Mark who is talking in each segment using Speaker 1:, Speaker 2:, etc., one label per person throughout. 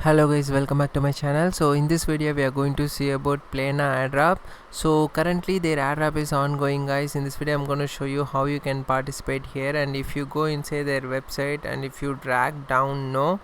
Speaker 1: Hello guys, welcome back to my channel. So in this video we are going to see about Plena Airdrop. So currently their airdrop is ongoing guys. In this video I'm going to show you how you can participate here, and if you go inside their website and if you drag down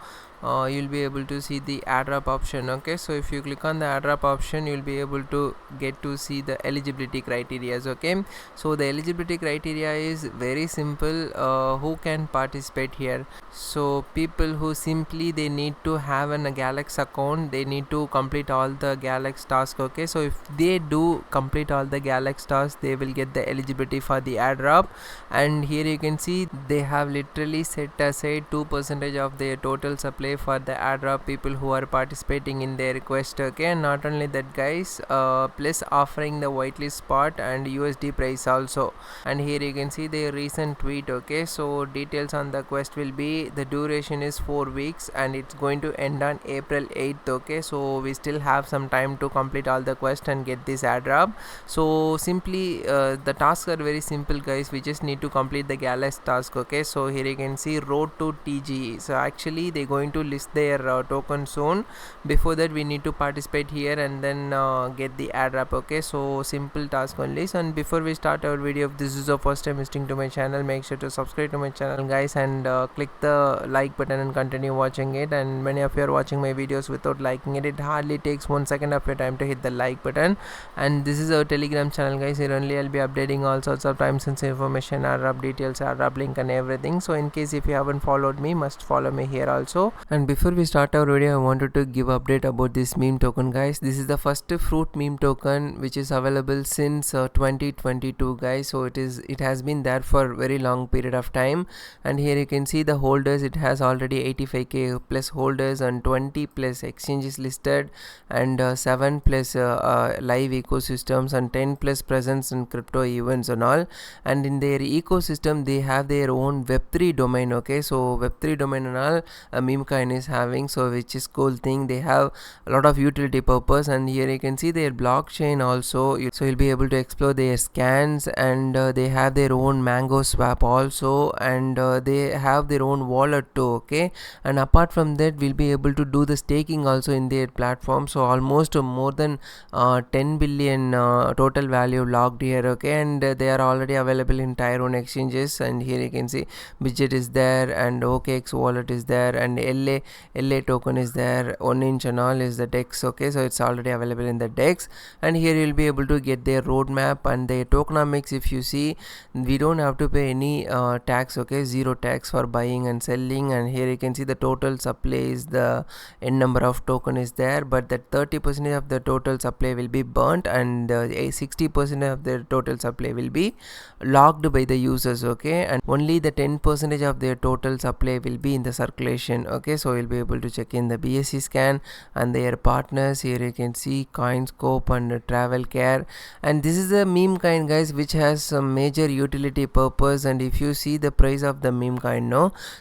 Speaker 1: you'll be able to see the airdrop option. Okay, so if you click on the airdrop option you'll be able to get to see the eligibility criteria. Okay, so the eligibility criteria is very simple. Who can participate here? So people who simply they need to have a Galaxy account, they need to complete all the Galaxy tasks. Okay, so if they do complete all the Galaxy tasks, they will get the eligibility for the airdrop. And here you can see they have literally set aside 2% of their total supply for the airdrop people who are participating in their request. Okay, and not only that guys, plus offering the whitelist spot and USD price also. And here you can see their recent tweet. Okay, so details on the quest will be the duration is 4 weeks and it's going to end on April 8th. Okay, so we still have some time to complete all the quest and get this airdrop. So simply the tasks are very simple guys. We just need to complete the Galaxy task. Okay, so here you can see road to TGE. So actually they're going to list their token soon. Before that we need to participate here and then get the airdrop. Okay, so simple task only. So, and before we start our video, if this is your first time visiting to my channel, make sure to subscribe to my channel guys, and click the like button and continue watching it. And many of you are watching my videos without liking it. It hardly takes 1 second of your time to hit the like button. And this is our Telegram channel guys. Here only I'll be updating all sorts of time sensitive information, airdrop details, airdrop link and everything. So in case if you haven't followed me, must follow me here also. And before we start our video, I wanted to give update about this meme token guys. This is the first fruit meme token which is available since 2022 guys. So it has been there for very long period of time. And here you can see the holders. It has already 85k plus holders and 20 plus exchanges listed, and 7 plus live ecosystems and 10 plus presence in crypto events and all. And in their ecosystem they have their own web3 domain. Okay, so web3 domain and all memecoin is having, so which is cool thing. They have a lot of utility purpose. And here you can see their blockchain also. So you'll be able to explore their scans, and they have their own mango swap also, and they have their own wallet too. Okay, and apart from that we'll be able to do the staking also in their platform. So almost more than 10 billion total value logged here. Okay, and they are already available in tier 1 exchanges. And here you can see Budget is there, and OKX wallet is there, and LA token is there, 1inch and all is the DEX. Okay, so it's already available in the DEX. And here you'll be able to get their roadmap and their tokenomics. If you see, we don't have to pay any tax. Okay, zero tax for buying and selling. And here you can see the total supply is the n number of token is there, but that 30% of the total supply will be burnt, and 60% of the total supply will be locked by the users. Okay, and only the 10% of their total supply will be in the circulation. Okay, so you'll be able to check in the BSC scan and their partners. Here you can see CoinScope and Travel Care. And this is a meme coin guys, which has some major utility purpose. And if you see the price of the meme coin,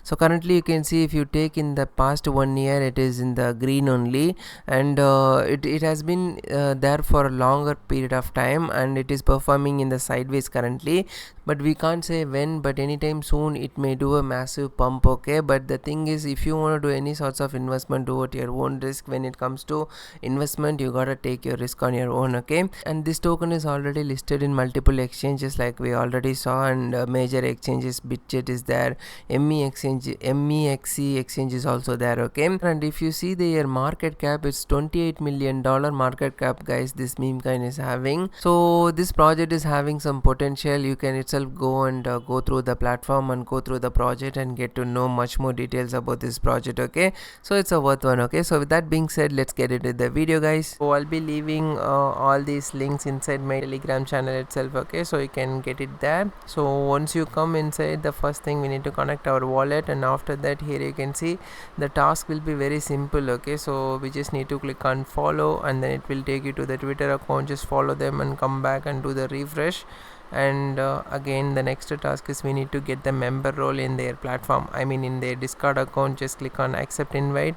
Speaker 1: so currently you can see, if you take in the past 1 year, it is in the green only. And it has been there for a longer period of time, and it is performing in the sideways currently, but we can't say when, but anytime soon it may do a massive pump. Okay, but the thing is, if you want to do any sorts of investment, do at your own risk. When it comes to investment, you gotta take your risk on your own. Okay, and this token is already listed in multiple exchanges like we already saw, and major exchanges, Bitget is there, MEXC exchange is also there. Okay, and if you see their market cap, it's $28 million market cap guys, this meme coin is having. So this project is having some potential. You can itself go and go through the platform and go through the project and get to know much more details about this project. Okay, so it's a worth one. Okay, so with that being said, let's get into the video guys. So I'll be leaving all these links inside my Telegram channel itself. Okay, so you can get it there. So once you come inside, the first thing we need to connect our wallet, and after that here you can see the task will be very simple. Okay, so we just need to click on follow, and then it will take you to the Twitter account. Just follow them and come back and do the refresh. And again the next task is we need to get the member role in their platform, I mean in their Discord account. Just click on accept invite,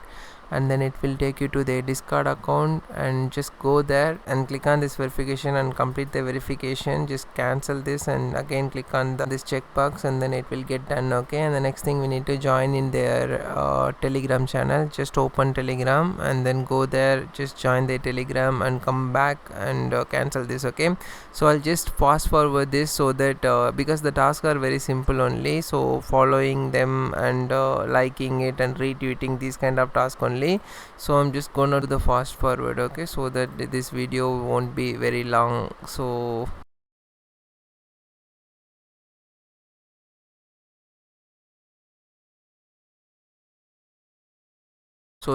Speaker 1: and then it will take you to their Discord account, and just go there and click on this verification and complete the verification. Just cancel this and again click on this checkbox, and then it will get done. Okay, and the next thing, we need to join in their Telegram channel. Just open Telegram and then go there, just join their Telegram and come back and cancel this. Okay, so I'll just fast forward this so that because the tasks are very simple only, so following them and liking it and retweeting these kind of tasks only. So I'm just gonna do the fast forward, okay, so that this video won't be very long. So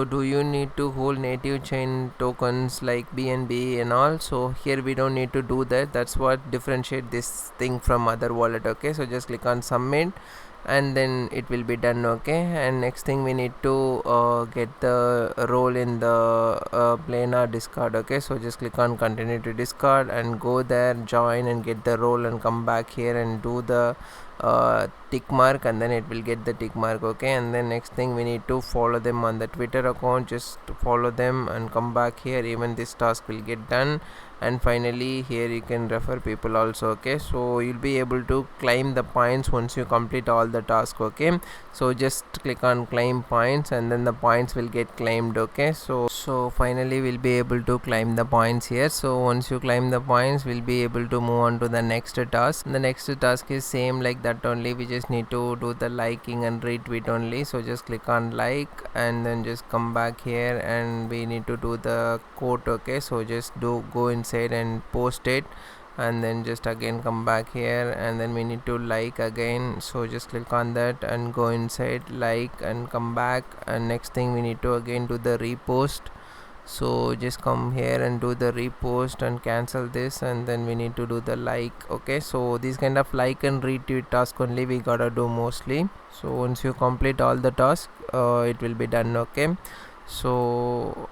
Speaker 1: do you need to hold native chain tokens like BNB and all? So here we don't need to do that. That's what differentiate this thing from other wallet. Okay, so just click on submit and then it will be done. Okay, and next thing, we need to get the role in the Plena Discord. Okay, so just click on continue to Discord and go there, join and get the role, and come back here and do the tick mark, and then it will get the tick mark. Okay, and then next thing, we need to follow them on the Twitter account. Just follow them and come back here. Even this task will get done. And finally, here you can refer people also. Okay, so you'll be able to claim the points once you complete all the task. Okay, so just click on claim points and then the points will get claimed. Okay, so finally we'll be able to claim the points here. So once you claim the points, we'll be able to move on to the next task. The next task is same like that only. We just need to do the liking and retweet only. So just click on like and then just come back here and we need to do the quote. Okay, so just go inside and post it, and then just again come back here and then we need to like again. So just click on that and go inside, like, and come back. And next thing, we need to again do the repost. So just come here and do the repost and cancel this, and then we need to do the like. Okay, so these kind of like and retweet task only we gotta do mostly. So once you complete all the task, it will be done. Okay, so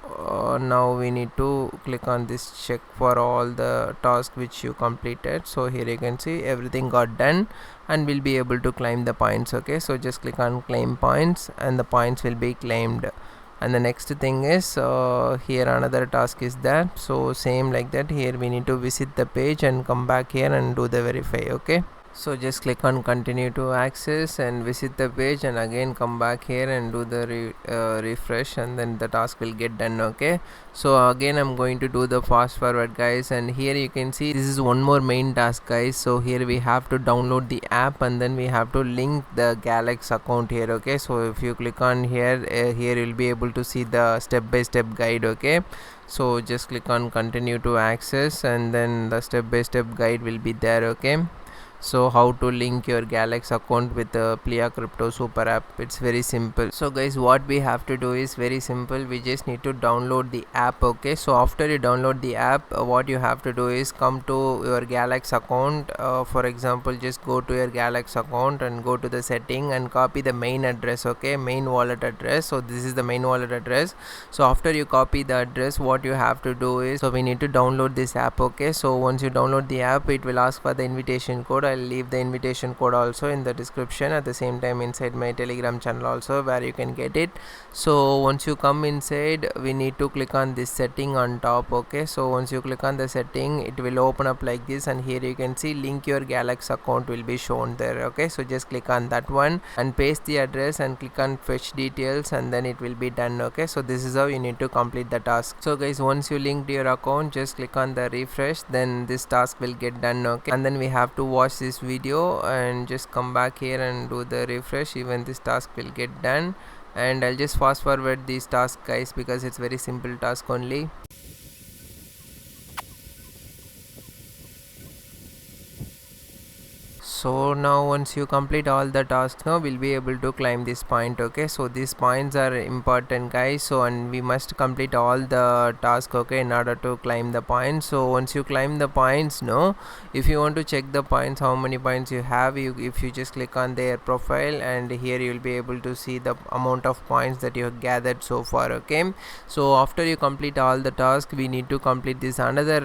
Speaker 1: now we need to click on this check for all the tasks which you completed. So here you can see everything got done and we'll be able to claim the points. Okay, so just click on claim points and the points will be claimed. And the next thing is here another task is there. So same like that, here we need to visit the page and come back here and do the verify. Okay, so just click on continue to access and visit the page, and again come back here and do the refresh, and then the task will get done. Okay, so again I'm going to do the fast forward, guys, and here you can see this is one more main task, guys. So here we have to download the app and then we have to link the Galax account here. Okay, so if you click on here, here you'll be able to see the step-by-step guide. Okay, so just click on continue to access and then the step-by-step guide will be there. Okay, so how to link your Galax account with the Plea Crypto super app, it's very simple. So guys, what we have to do is very simple. We just need to download the app. Okay, so after you download the app, what you have to do is come to your Galax account. For example, just go to your Galax account and go to the setting and copy the main address. Okay, main wallet address. So this is the main wallet address. So after you copy the address, what you have to do is, so we need to download this app. Okay, so once you download the app, it will ask for the invitation code. I'll leave the invitation code also in the description, at the same time inside my Telegram channel also, where you can get it. So once you come inside, we need to click on this setting on top. Okay, so once you click on the setting, it will open up like this, and here you can see link your Galax account will be shown there. Okay, so just click on that one and paste the address and click on fetch details, and then it will be done. Okay, so this is how you need to complete the task. So guys, once you linked your account, just click on the refresh, then this task will get done. Okay, and then we have to watch this video and just come back here and do the refresh. Even this task will get done, and I'll just fast forward these tasks, guys, because it's very simple task only. So now once you complete all the tasks, now we'll be able to claim this point. Okay, so these points are important, guys, so and we must complete all the tasks, okay, in order to claim the points. So once you claim the points, no, if you want to check the points, how many points you have, if you just click on their profile, and here you'll be able to see the amount of points that you have gathered so far. Okay, so after you complete all the tasks, we need to complete this another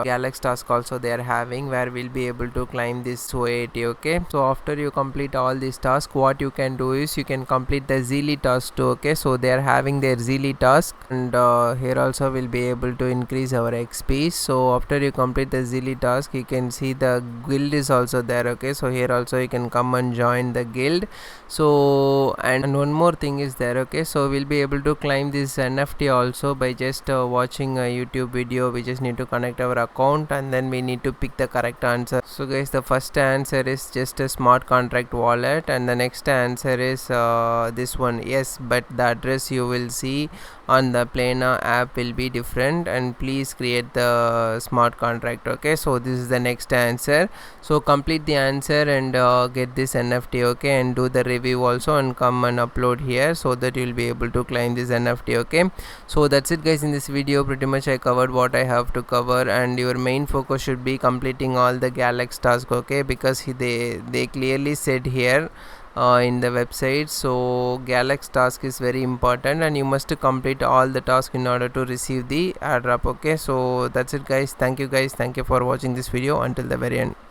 Speaker 1: Galax task also they are having, where we'll be able to claim this 80. Okay, so after you complete all these tasks, what you can do is you can complete the Zeely task too. Okay, so they are having their Zeely task, and here also we'll be able to increase our XP. So after you complete the Zeely task, you can see the guild is also there. Okay, so here also you can come and join the guild. So and one more thing is there. Okay, so we'll be able to claim this NFT also by just watching a YouTube video. We just need to connect our account and then we need to pick the correct answer. So guys, the first answer is just a smart contract wallet, and the next answer is this one. Yes, but the address you will see on the Plena app will be different, and please create the smart contract. Okay, so this is the next answer. So complete the answer and get this NFT. Okay, and do the review also and come and upload here so that you'll be able to claim this NFT. Okay, so that's it guys. In this video pretty much I covered what I have to cover, and your main focus should be completing all the Galaxy task. Okay, because they clearly said here in the website. So Galaxy task is very important and you must complete all the tasks in order to receive the airdrop. Okay, so that's it guys. Thank you guys, thank you for watching this video until the very end.